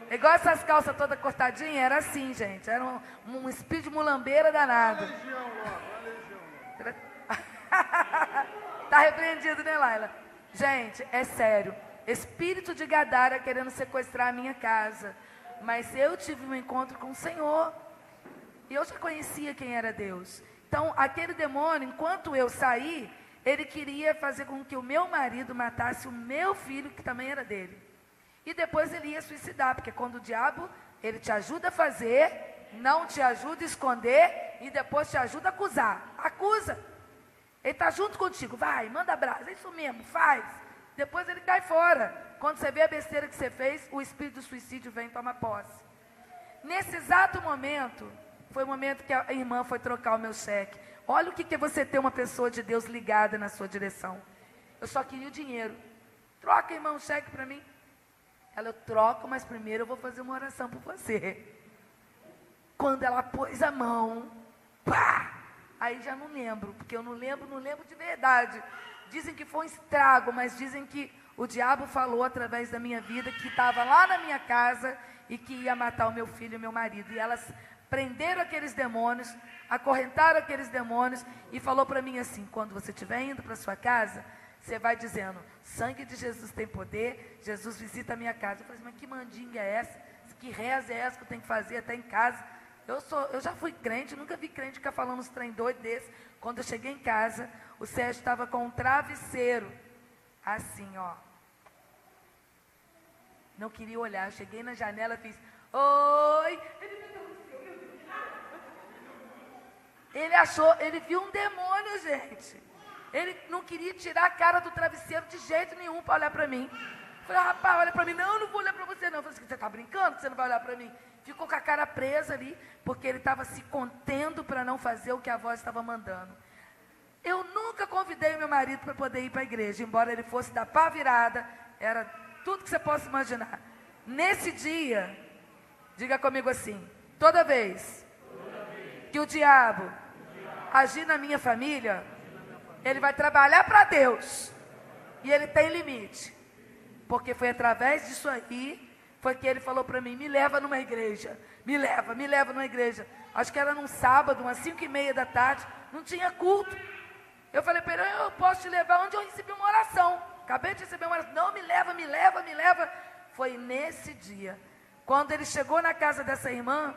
Igual essas calças todas cortadinhas, era assim, gente. Era um espírito de mulambeira danado. Tá repreendido, né, Laila? Gente, é sério. Espírito de Gadara querendo sequestrar a minha casa. Mas eu tive um encontro com o Senhor. E eu já conhecia quem era Deus. Então, aquele demônio, enquanto eu saí, ele queria fazer com que o meu marido matasse o meu filho, que também era dele. E depois ele ia suicidar, porque quando o diabo, ele te ajuda a fazer, não te ajuda a esconder, e depois te ajuda a acusar. Acusa. Ele está junto contigo, vai, manda brasa, é isso mesmo, faz. Depois ele cai fora. Quando você vê a besteira que você fez, o espírito do suicídio vem e toma posse. Nesse exato momento, foi o momento que a irmã foi trocar o meu cheque. Olha o que é você ter uma pessoa de Deus ligada na sua direção. Eu só queria o dinheiro. troca, irmão, um cheque para mim. Ela, eu troco, mas primeiro eu vou fazer uma oração por você. Quando ela pôs a mão, pá! Aí já não lembro, porque eu não lembro de verdade. Dizem que foi um estrago, mas dizem que o diabo falou através da minha vida que estava lá na minha casa e que ia matar o meu filho e o meu marido. E elas prenderam aqueles demônios, acorrentaram aqueles demônios e falou para mim assim, quando você estiver indo para sua casa, você vai dizendo, sangue de Jesus tem poder, Jesus visita a minha casa. Eu falei assim, mas que mandinga é essa? Que reza é essa que eu tenho que fazer até em casa? Eu já fui crente, nunca vi crente ficar falando uns trem doido desse. Quando eu cheguei em casa, o Sérgio estava com um travesseiro, assim, ó. Não queria olhar, eu cheguei na janela, fiz, oi. Ele viu um demônio, gente. Ele não queria tirar a cara do travesseiro de jeito nenhum para olhar para mim. Eu falei, rapaz, olha para mim. Não, eu não vou olhar para você não. Eu falei assim, você está brincando que você não vai olhar para mim? Ficou com a cara presa ali, porque ele estava se contendo para não fazer o que a voz estava mandando. Eu nunca convidei meu marido para poder ir para a igreja, embora ele fosse da pá virada, era tudo que você possa imaginar. Nesse dia, diga comigo assim, toda vez que o diabo agir na minha família, ele vai trabalhar para Deus, e ele tem limite, porque foi através disso aí, foi que ele falou para mim, me leva numa igreja, me leva numa igreja. Acho que era num sábado, umas 5:30 da tarde, não tinha culto. Eu falei para ele, eu posso te levar onde eu recebi uma oração. Acabei de receber uma oração. Não, me leva. Foi nesse dia, quando ele chegou na casa dessa irmã,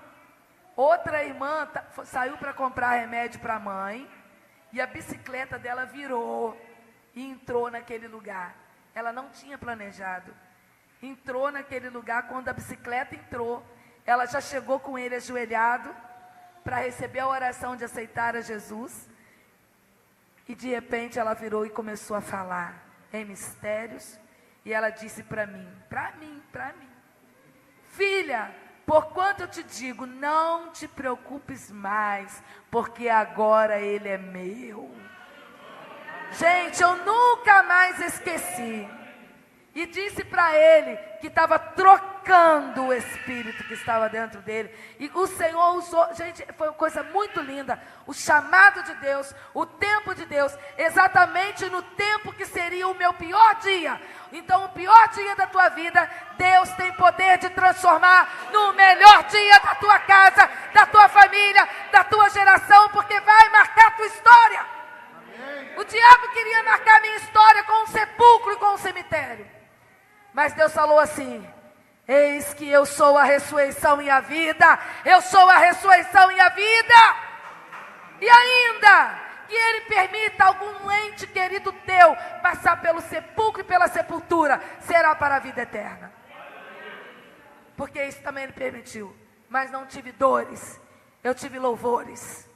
outra irmã saiu para comprar remédio para a mãe, e a bicicleta dela virou e entrou naquele lugar. Ela não tinha planejado. Entrou naquele lugar, quando a bicicleta entrou, ela já chegou com ele ajoelhado para receber a oração de aceitar a Jesus. E de repente ela virou e começou a falar em mistérios. E ela disse para mim, filha, porquanto eu te digo, não te preocupes mais, porque agora ele é meu. Gente, eu nunca mais esqueci. E disse para ele que estava trocando o espírito que estava dentro dele. E o Senhor usou, gente, foi uma coisa muito linda. O chamado de Deus, o tempo de Deus, exatamente no tempo que seria o meu pior dia. Então, o pior dia da tua vida, Deus tem poder de transformar no melhor dia da tua casa, da tua família, da tua geração, porque vai marcar a tua história. O diabo queria marcar a minha história com um sepulcro e com um cemitério. Mas Deus falou assim, eis que eu sou a ressurreição e a vida, eu sou a ressurreição e a vida. E ainda que Ele permita algum ente querido teu passar pelo sepulcro e pela sepultura, será para a vida eterna. Porque isso também Ele permitiu. Mas não tive dores, eu tive louvores.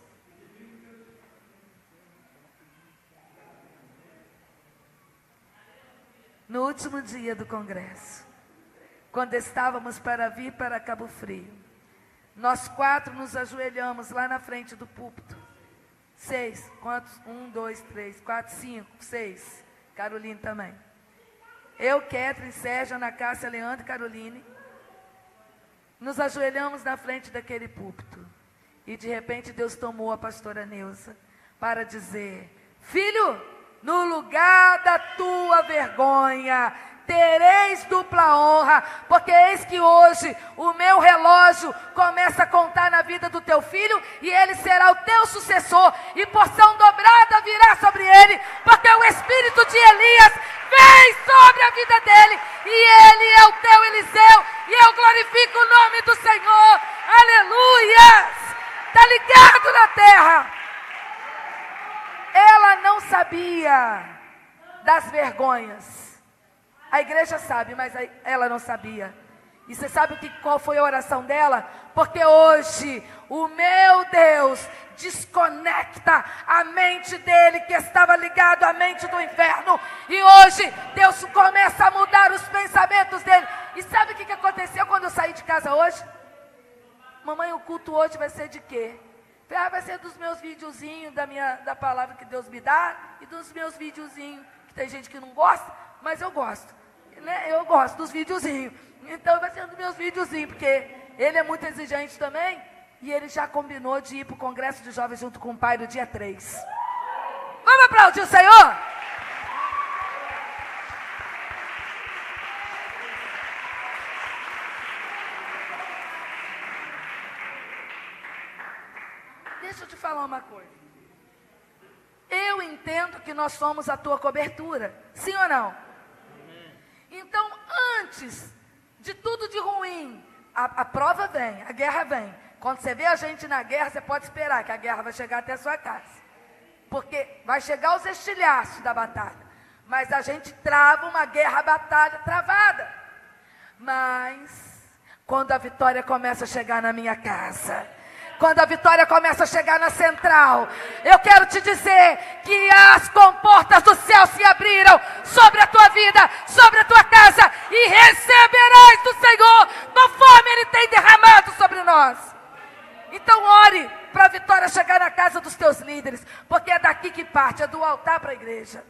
No último dia do congresso, quando estávamos para vir para Cabo Frio, nós 4 nos ajoelhamos lá na frente do púlpito. 6, quantos? 1, 2, 3, 4, 5, 6. Caroline também. Eu, Catherine, Sérgio, Ana Cássia, Leandro e Caroline. Nos ajoelhamos na frente daquele púlpito. E de repente Deus tomou a pastora Neuza para dizer, filho, no lugar da tua vergonha, tereis dupla honra, porque eis que hoje o meu relógio começa a contar na vida do teu filho, e ele será o teu sucessor, e porção dobrada virá sobre ele, porque o espírito de Elias vem sobre a vida dele, e ele é o teu Eliseu, e eu glorifico o nome do Senhor, aleluias, está ligado na terra. Ela não sabia das vergonhas. A igreja sabe, mas ela não sabia. E você sabe qual foi a oração dela? Porque hoje o meu Deus desconecta a mente dele, que estava ligado à mente do inferno. E hoje Deus começa a mudar os pensamentos dele. E sabe o que aconteceu quando eu saí de casa hoje? Mamãe, o culto hoje vai ser de quê? Vai ser dos meus videozinhos, da palavra que Deus me dá, e dos meus videozinhos, que tem gente que não gosta, mas eu gosto. né, eu gosto dos videozinhos. Então vai ser um dos meus videozinhos, porque ele é muito exigente também. E ele já combinou de ir para o Congresso de Jovens junto com o pai no dia 3. Vamos aplaudir o Senhor? Deixa eu te falar uma coisa. Eu entendo que nós somos a tua cobertura. Sim ou não? Então, antes de tudo de ruim, a prova vem, a guerra vem. Quando você vê a gente na guerra, você pode esperar que a guerra vai chegar até a sua casa. Porque vai chegar os estilhaços da batalha. Mas a gente trava uma guerra, batalha travada. Mas, quando a vitória começa a chegar na minha casa, quando a vitória começa a chegar na central, eu quero te dizer que as comportas do céu se abriram sobre a tua vida, sobre a tua casa, e receberás do Senhor conforme Ele tem derramado sobre nós. Então ore para a vitória chegar na casa dos teus líderes, porque é daqui que parte, é do altar para a igreja.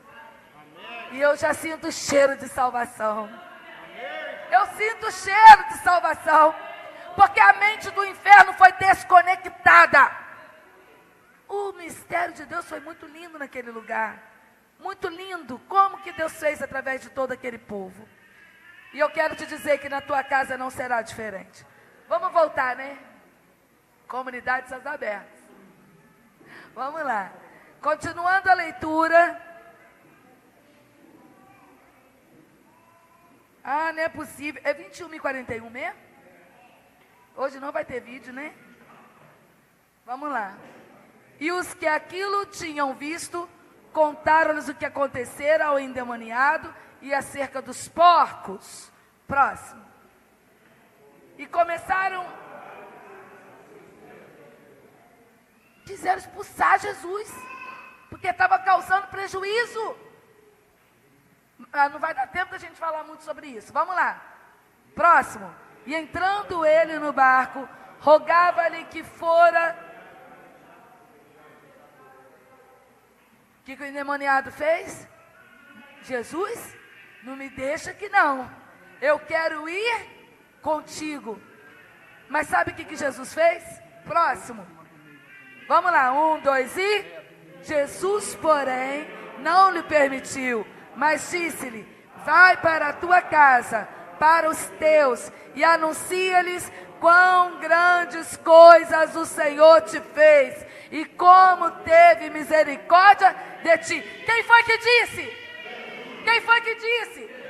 E eu já sinto o cheiro de salvação. Eu sinto o cheiro de salvação, porque a mente do inferno foi desconectada. O mistério de Deus foi muito lindo naquele lugar. Muito lindo, como que Deus fez através de todo aquele povo. E eu quero te dizer que na tua casa não será diferente. Vamos voltar, né? Comunidades abertas. Vamos lá. Continuando a leitura. Ah, não é possível. É 21h41 mesmo? Hoje não vai ter vídeo, né? Vamos lá. E os que aquilo tinham visto, contaram-lhes o que acontecera ao endemoniado e acerca dos porcos. Próximo. E começaram... quiseram expulsar Jesus, porque estava causando prejuízo. Não vai dar tempo da gente falar muito sobre isso. Vamos lá. Próximo. E entrando ele no barco, rogava-lhe que fora... O que o endemoniado fez? Jesus, não me deixa que não. Eu quero ir contigo. Mas sabe o que Jesus fez? Próximo. Vamos lá, 1, 2 e... Jesus, porém, não lhe permitiu, mas disse-lhe, vai para a tua casa, para os teus, e anuncia-lhes quão grandes coisas o Senhor te fez, e como teve misericórdia de ti. Quem foi que disse? Quem foi que disse?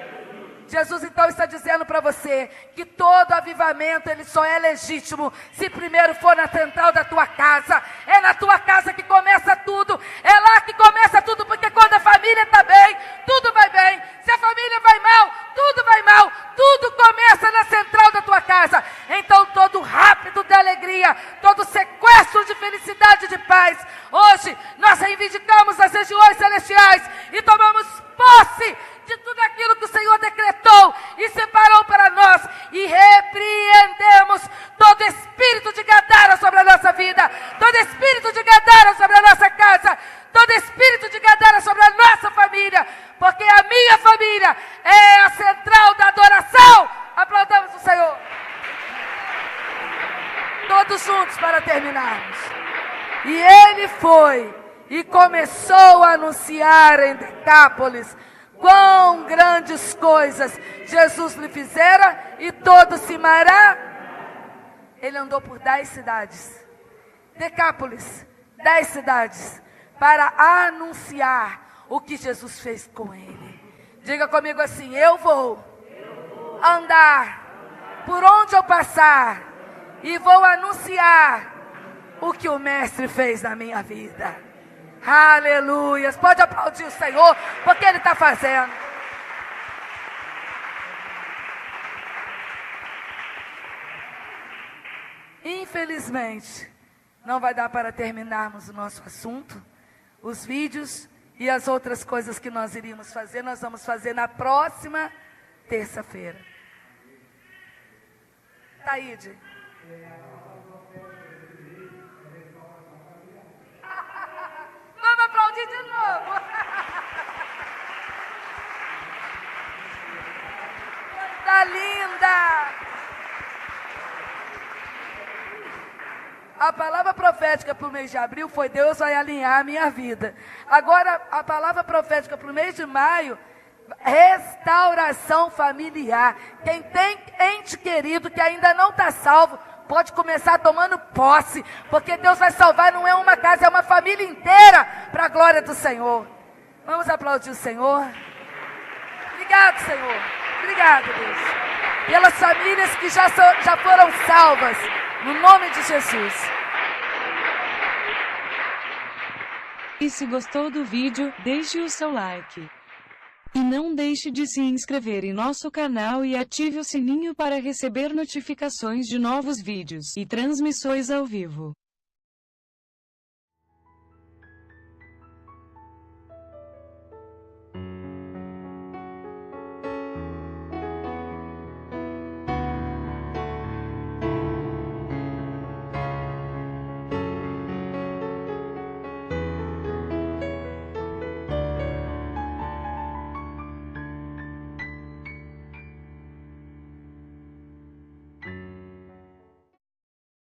Jesus então está dizendo para você que todo avivamento ele só é legítimo se primeiro for na central da tua casa. É na tua casa que começa tudo, é lá que começa tudo, porque quando a família está bem, tudo vai bem. Se a família vai mal, tudo vai mal. Tudo começa na central da tua casa. Então todo rápido de alegria, todo sequestro de felicidade e de paz, hoje nós reivindicamos as regiões celestiais e tomamos posse de tudo aquilo que o Senhor decretou e separou para nós, e repreendemos todo espírito de Gadara sobre a nossa vida, todo espírito de Gadara sobre a nossa casa, todo espírito de Gadara sobre a nossa família, porque a minha família é a central da adoração. Aplaudamos o Senhor. Todos juntos para terminarmos. E ele foi e começou a anunciar em Decápolis quão grandes coisas Jesus lhe fizera, e todo se maravilhou. Ele andou por 10 cidades. Decápolis, 10 cidades, para anunciar o que Jesus fez com ele. Diga comigo assim: eu vou andar por onde eu passar e vou anunciar o que o Mestre fez na minha vida. Aleluias. Pode aplaudir o Senhor, porque Ele está fazendo. Infelizmente, não vai dar para terminarmos o nosso assunto. Os vídeos e as outras coisas que nós iríamos fazer, nós vamos fazer na próxima terça-feira. Taíde. Vamos aplaudir de novo. profética para o mês de abril foi: Deus vai alinhar a minha vida. Agora, a palavra profética para o mês de maio: restauração familiar. Quem tem ente querido que ainda não está salvo, pode começar tomando posse, porque Deus vai salvar, não é uma casa, é uma família inteira, para a glória do Senhor. Vamos aplaudir o Senhor. Obrigado, Senhor. Obrigado, Deus, pelas famílias que já foram salvas, no nome de Jesus. E se gostou do vídeo, deixe o seu like. E não deixe de se inscrever em nosso canal e ative o sininho para receber notificações de novos vídeos e transmissões ao vivo.